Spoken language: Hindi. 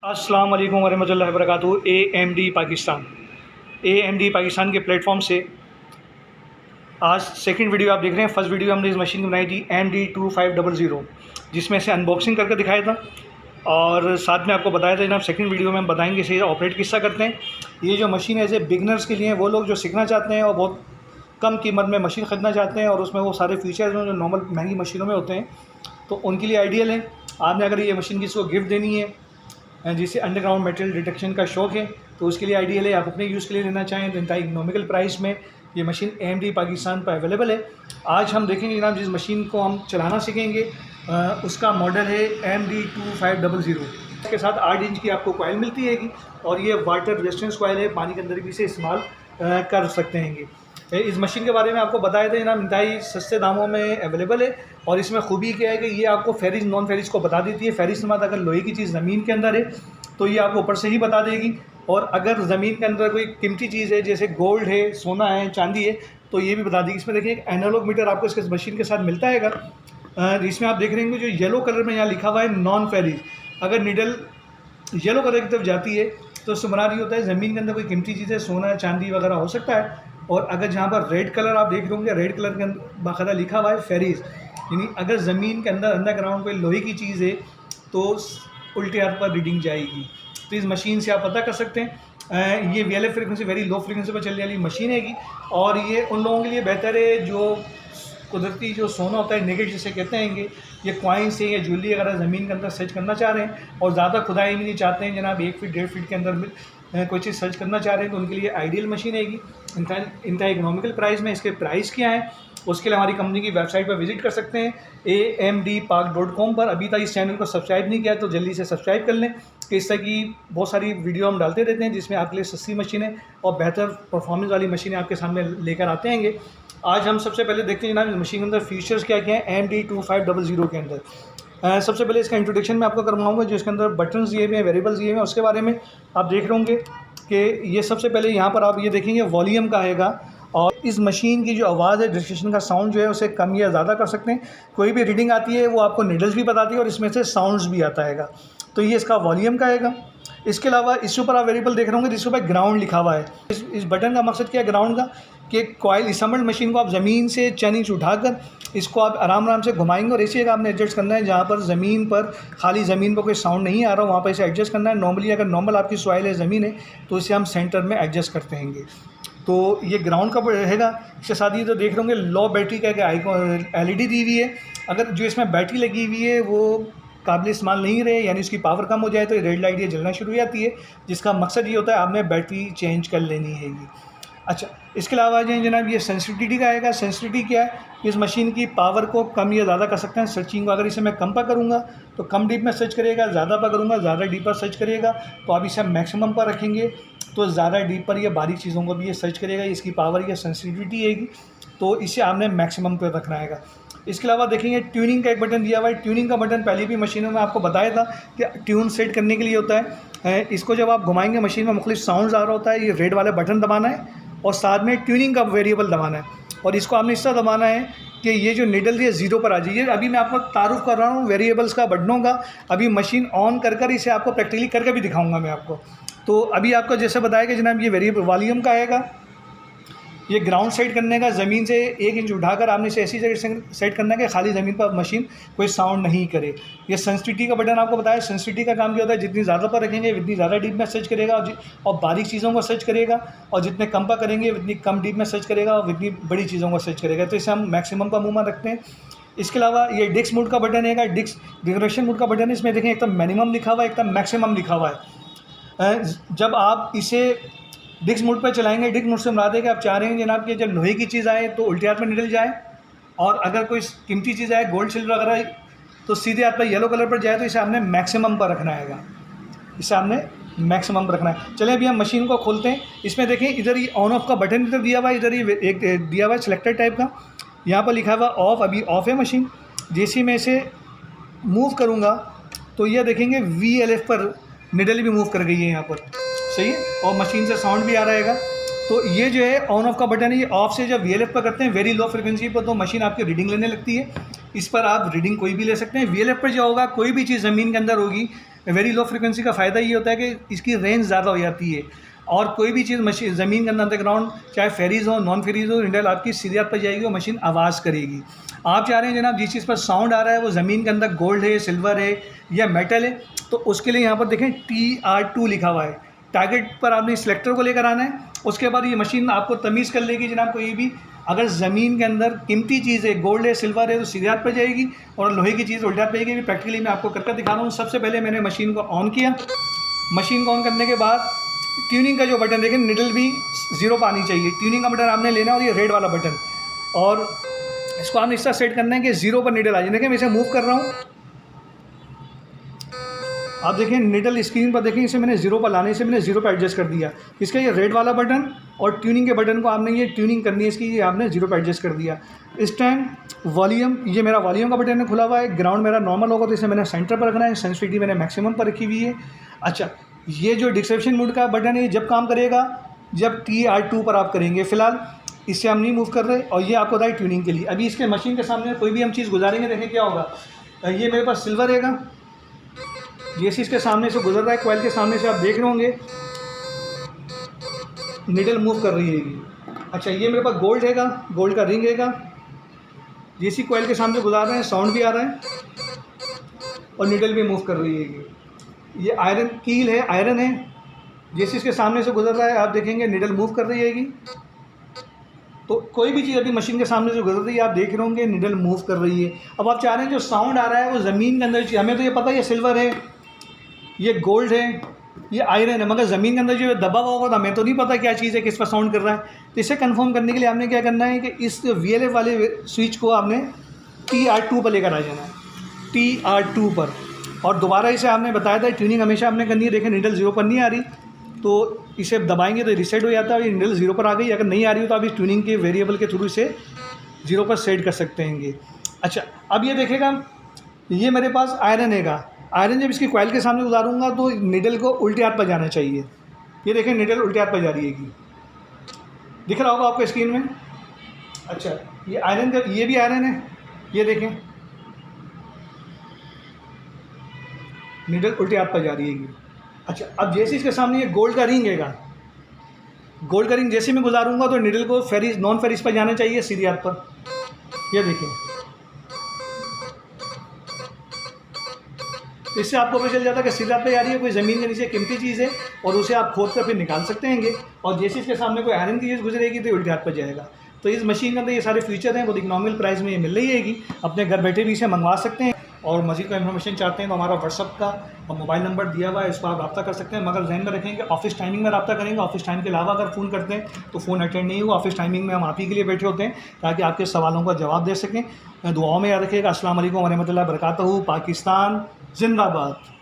अस्सलाम वालेकुम वरहमतुल्लाहि वबरकातुहू। AMD पाकिस्तान के प्लेटफॉर्म से आज सेकंड वीडियो आप देख रहे हैं। फर्स्ट वीडियो हमने इस मशीन की बनाई थी AMD2500, जिसमें से अनबॉक्सिंग करके दिखाया था और साथ में आपको बताया था जनाब सेकंड वीडियो में हम बताएंगे इसे ऑपरेट किसका करते हैं। ये जो मशीन ऐसे बिगनर्स के लिए, वो लोग जो सीखना चाहते हैं और बहुत कम कीमत में मशीन ख़रीदना चाहते हैं और उसमें वो सारे फीचर्स जो नॉर्मल महंगी मशीनों में होते हैं, तो उनके लिए आइडियल है। आपने अगर ये मशीन किसी को गिफ्ट देनी है जिसे अंडरग्राउंड मटेरियल डिटेक्शन का शौक़ है, तो उसके लिए आइडियल है। आप अपने यूज़ के लिए लेना चाहें तो इंतहाई इकोनॉमिकल प्राइस में ये मशीन AMD पाकिस्तान पर अवेलेबल है। आज हम देखेंगे जनाब जिस मशीन को हम चलाना सीखेंगे उसका मॉडल है AMD2500। इसके साथ 8 इंच की आपको कॉइल मिलती है और ये वाटर रेजिस्टेंस कॉइल है, पानी के अंदर भी इसे इस्तेमाल कर सकते हैं। इस मशीन के बारे में आपको बताया था जनाब इंतहाई सस्ते दामों में अवेलेबल है और इसमें खूबी क्या है कि ये आपको फेरिस नॉन फेरिस को बता देती है। फेरिस के बाद अगर लोहे की चीज़ ज़मीन के अंदर है तो ये आपको ऊपर से ही बता देगी, और अगर ज़मीन के अंदर कोई कीमती चीज़ है जैसे गोल्ड है, सोना है, चांदी है, तो ये भी बता देगी। इसमें देखिए एक एनालॉग मीटर आपको इसके मशीन के साथ मिलता है। इसमें आप देख रहे होंगे जो येलो कलर में यहाँ लिखा हुआ है नॉन फेरिस। अगर नीडल येलो कलर की तरफ जाती है तो उससे बना रही होता है ज़मीन के अंदर कोई कीमती चीज़ है, सोना चांदी वगैरह हो सकता है। और अगर जहाँ पर रेड कलर आप देख रहे होंगे, रेड कलर के अंदर बाकायदा लिखा हुआ है फेरिस, यानी अगर ज़मीन के अंदर अंडरग्राउंड कोई लोहे की चीज़ है तो उल्टे हाथ पर रीडिंग जाएगी। तो इस मशीन से आप पता कर सकते हैं। ये VLF frequency, very low frequency पर चलने वाली मशीन है और ये उन लोगों के लिए बेहतर है जो कुदरती जो सोना होता है, नेगेट जिसे कहते हैं, ये कॉइन्स है या ज्वेलरी वगैरह ज़मीन के अंदर सर्च करना चाह रहे हैं और ज़्यादा खुदाई भी नहीं चाहते हैं जनाब, 1 फीट 1.5 फीट के अंदर कोई चीज़ सर्च करना चाह रहे हैं, तो उनके लिए आइडियल मशीन है। इंतहा इकोनॉमिकल प्राइस में इसके प्राइस क्या है उसके लिए हमारी कंपनी की वेबसाइट पर विजिट कर सकते हैं amdpark.com पर। अभी तक इस चैनल को सब्सक्राइब नहीं किया तो जल्दी से सब्सक्राइब कर लें। इस तरह की बहुत सारी वीडियो हम डालते रहते हैं जिसमें आपके लिए सस्ती मशीनें और बेहतर परफॉर्मेंस वाली मशीनें आपके सामने लेकर आते हैं। आज हम सबसे पहले देखते हैं जनाब मशीन के अंदर फीचर्स क्या क्या हैं AMD2500 के अंदर। सबसे पहले इसका इंट्रोडक्शन मैं आपको करवाऊँगा। जो इसके अंदर बटन्स दिए हुए हैं, वेरिएबल्स दिए हुए हैं, उसके बारे में आप देख रहे होंगे कि ये सबसे पहले यहाँ पर आप ये देखेंगे वॉल्यूम का आएगा और इस मशीन की जो आवाज़ है, डिस्क्रिप्शन का साउंड जो है उसे कम या ज़्यादा कर सकते हैं। कोई भी रीडिंग आती है वो आपको नीडल्स भी बताती है और इसमें से साउंड्स भी आता है। तो ये इसका वॉल्यूम का आएगा। इसके अलावा इसके ऊपर आप वेरिएबल देख रहे होंगे जिसके ऊपर ग्राउंड लिखा हुआ है। इस बटन का मकसद क्या है ग्राउंड का, कि कॉइल असम्बल्ड मशीन को आप ज़मीन से चंद इंच उठाकर इसको आप आराम से घुमाएंगे और इसी जगह आपने एडजस्ट करना है जहाँ पर ज़मीन पर, खाली ज़मीन पर कोई साउंड नहीं आ रहा वहाँ पर इसे एडजस्ट करना है। नॉर्मली अगर नॉर्मल आपकी सॉइल है, ज़मीन है, तो इसे हम सेंटर में एडजस्ट करते हैं। तो ये ग्राउंड का रहेगा। इसके साथ ही तो देख रहे होंगे लो बैटरी का LED दी हुई है। अगर जो इसमें बैटरी लगी हुई है वो काबिल इस्तेमाल नहीं रहे, यानी उसकी पावर कम हो जाए तो रेड लाइट ये जलना शुरू हो जाती है, जिसका मकसद ये होता है आपने बैटरी चेंज कर लेनी है। अच्छा, इसके अलावा जो जनाब ये सेंसिटिविटी का आएगा। सेंसिटिविटी क्या है, इस मशीन की पावर को कम या ज़्यादा कर सकते हैं। सर्चिंग को अगर इसे मैं कम पर करूँगा तो कम डीप में सर्च करेगा, ज़्यादा पर करूँगा ज़्यादा डीप पर सर्च करेगा। तो आप इसे मैक्सिमम पर रखेंगे तो ज़्यादा डीप पर या बारीक चीज़ों को भी ये सर्च करेगा। इसकी पावर या सेंसिटिविटी है तो इसे आपने मैक्सिमम पर रखना है। इसके अलावा देखेंगे ट्यूनिंग का एक बटन दिया हुआ है। ट्यूनिंग का बटन पहले भी मशीनों में आपको बताया था कि ट्यून सेट करने के लिए होता है। इसको जब आप घुमाएंगे मशीन में मुख्तलिफ साउंड्स आ रहा होता है, ये रेड वाले बटन दबाना है और साथ में ट्यूनिंग का वेरिएबल दबाना है और इसको आपने इस तरह दबाना है कि ये जो नीडल है 0 पर आ जाइए। अभी मैं आपको तारुफ कर रहा हूँ वेरिएबल्स का, बटनों का। अभी मशीन ऑन कर इसे आपको प्रैक्टिकली करके भी दिखाऊंगा मैं आपको। तो अभी आपको जैसे बताया कि जनाब ये वेरिएबल वॉल्यूम का आएगा। ये ग्राउंड सेट करने का, ज़मीन से 1 इंच उठाकर आपने इसे ऐसी जगह सेट करना है कि खाली ज़मीन पर मशीन कोई साउंड नहीं करे। ये सेंसिटिविटी का बटन आपको बताया। सेंसिटिविटी का काम क्या होता है, जितनी ज़्यादा पर रखेंगे उतनी ज़्यादा डीप में सर्च करेगा और बारीक चीज़ों को सर्च करेगा, और जितने कम पर करेंगे उतनी कम डीप में सर्च करेगा और उतनी बड़ी चीज़ों को सर्च करेगा। तो इसे हम मैक्सिमम का मुँह में रखते हैं। इसके अलावा ये डिस्क मोड का बटन है, डिस्क मोड का बटन है। इसमें देखें एक तो मिनिमम लिखा हुआ है, एक तो मैक्सिमम लिखा हुआ है। जब आप इसे डिस्क मोड पर चलाएंगे, डिस्क मोड से मुराद है कि आप चाह रहे हैं जनाब कि जब लोहे की चीज़ आए तो उल्टे हाथ में निकल जाए, और अगर कोई कीमती चीज़ आए, गोल्ड सिल्वर वगैरह, तो सीधे हाथ पर येलो कलर पर जाए। तो इसे आपने मैक्सिमम पर रखना है, इसे आपने मैक्सिमम पर रखना है। चलें अभी हम मशीन को खोलते हैं। इसमें देखें इधर ये ऑन ऑफ का बटन इधर दिया हुआ है, इधर ये एक दिया हुआ है सिलेक्टर टाइप का, यहाँ पर लिखा हुआ ऑफ। अभी ऑफ है मशीन। जैसे मैं इसे मूव करूँगा तो यह देखेंगे VLF पर निडल भी मूव कर गई है यहाँ पर, सही है, और मशीन से साउंड भी आ रहेगा। तो ये जो है ऑन ऑफ का बटन है। ये ऑफ से जब VLF पर करते हैं वेरी लो फ्रिक्वेंसी पर, तो मशीन आपकी रीडिंग लेने लगती है। इस पर आप रीडिंग कोई भी ले सकते हैं। VLF पर जो होगा, कोई भी चीज़ ज़मीन के अंदर होगी वेरी लो फ्रिक्वेंसी का फ़ायदा ये होता है कि इसकी रेंज ज़्यादा हो जाती है, और कोई भी चीज़ मशीन ज़मीन के अंदर अंडरग्राउंड, चाहे फेरीज हो नॉन फेरीज हो, निडल आपकी सीधी हाथ पर जाएगी, वो मशीन आवाज़ करेगी। आप चाह रहे हैं जनाब जिस चीज़ पर साउंड आ रहा है वो ज़मीन के अंदर गोल्ड है, सिल्वर है या मेटल है, तो उसके लिए यहाँ पर देखें TR2 लिखा हुआ है। टारगेट पर आपने सिलेक्टर को लेकर आना है, उसके बाद ये मशीन आपको तमीज़ कर लेगी जनाब कोई भी अगर ज़मीन के अंदर कीमती चीज़ है, गोल्ड है, सिल्वर है, तो सीधे हाथ पर जाएगी, और लोहे की चीज़ उल्टे हाथ पर जाएगी। प्रैक्टिकली मैं आपको करके दिखा रहा हूँ। सबसे पहले मैंने मशीन को ऑन किया। मशीन को ऑन करने के बाद ट्यूनिंग का जो बटन देखें, निडल भी 0 पर आनी चाहिए। ट्यूनिंग का बटन आपने लेना और ये रेड वाला बटन, और इसको आपने इस तरह सेट करना है कि 0 पर निडल आ जाए। देखिए मैं इसे मूव कर रहा हूँ, आप देखें निडल स्क्रीन पर देखें, इसे मैंने 0 पर लाने से मैंने 0 पर एडजस्ट कर दिया। इसका ये रेड वाला बटन और ट्यूनिंग के बटन को आपने ये ट्यूनिंग करनी है इसकी, ये आपने 0 पर एडजस्ट कर दिया। इस टाइम वॉल्यूम, ये मेरा वॉल्यूम का बटन है खुला हुआ है। ग्राउंड मेरा नॉर्मल होगा तो इसे मैंने सेंटर पर रखना है, सेंसिटिविटी मैंने मैक्सिमम पर रखी हुई है। अच्छा, ये जो डिस्क्रिप्शन मोड का बटन है जब काम करेगा जब TR2 पर आप करेंगे। फ़िलहाल इससे हम नहीं मूव कर रहे, और ये आपको था ट्यूनिंग के लिए। अभी इसके मशीन के सामने कोई भी हम चीज़ गुजारेंगे, देखें क्या होगा। ये मेरे पास सिल्वर रहेगा, जैसे इसके सामने से गुजर रहा है, कॉइल के सामने से आप देख रहे होंगे निडल मूव कर रही है। अच्छा, ये मेरे पास गोल्ड हैगा, गोल्ड का रिंग हैगा, जैसी कॉइल के सामने गुजार रहे हैं साउंड भी आ रहा है और निडल भी मूव कर रही है। ये आयरन कील है, आयरन है, जैसे इसके सामने से गुजर रहा है आप देखेंगे निडल मूव कर रही है। तो कोई भी चीज़ अभी मशीन के सामने से गुजर रही है आप देख रहे होंगे निडल मूव कर रही है। अब आप चाह रहे हैं जो साउंड आ रहा है वो ज़मीन के अंदर, हमें तो ये पता है ये सिल्वर है, ये गोल्ड है, ये आयरन है, मगर ज़मीन के अंदर जो दबा हुआ होगा हमें तो नहीं पता क्या चीज़ है, किस पर साउंड कर रहा है। तो इसे कंफर्म करने के लिए आपने क्या करना है कि इस VLF वाले स्विच को आपने TR2 पर लेकर आ जाना है, TR2 पर। और दोबारा इसे आपने बताया था ट्यूनिंग हमेशा आपने करनी है। देखें निडल 0 पर नहीं आ रही, तो इसे दबाएंगे तो रीसेट हो जाता है, ये निडल 0 पर आ गई। अगर नहीं आ रही हो तो आप इस ट्यूनिंग के वेरिएबल के थ्रू इसे 0 पर सेट कर सकते हैं। अच्छा, अब ये देखेगा ये मेरे पास आयरन हैगा, आयरन जब इसकी कॉइल के सामने उतारूंगा तो निडल को उल्टे हाथ पर जाना चाहिए। ये देखें निडल उल्टे हाथ पर जा रही है, दिख रहा होगा आपको स्क्रीन में। अच्छा, ये आयरन का, ये भी आयरन है, ये देखें निडल उल्टे हाथ पर जा रही है। अच्छा, अब जैसे इसके सामने ये गोल्ड का रिंग हैगा, गोल्ड का रिंग जैसे मैं गुजारूंगा तो निडल को फेरीज नॉन फेरीज पर जाना चाहिए सीधी हाथ पर। ये देखें, इससे आपको पता चल जाता है कि सीधा पे जा रही है, कोई ज़मीन के नीचे कीमती चीज़ है और उसे आप खोद कर फिर निकाल सकते हैं। और जैसे इसके सामने कोई आयरन की चीज़ गुजरेगी तो उल्टे हाथ पर जाएगा। तो इस मशीन के अंदर ये सारे फीचर हैं, बहुत इकनॉमिकल प्राइस में ये मिल रही है। अपने घर बैठे भी इसे मंगवा सकते हैं, और मज़ीद का इन्फॉर्मेशन चाहते हैं तो हमारा व्हाट्सअप का और मोबाइल नंबर दिया हुआ है, इस पर आप रब्ता कर सकते हैं। मगर ध्यान में रखें कि ऑफिस टाइमिंग में रब्ता करेंगे। ऑफिस टाइम के अलावा अगर फ़ोन करते हैं तो फ़ोन अटेंड नहीं होगा। ऑफिस टाइमिंग में हम आप ही के लिए बैठे होते हैं ताकि आपके सवालों का जवाब दे सकें। दुआओं में याद रखिएगा। अस्सलाम वालेकुम व रहमतुल्लाहि व बरकातहू। पाकिस्तान जिंदाबाद।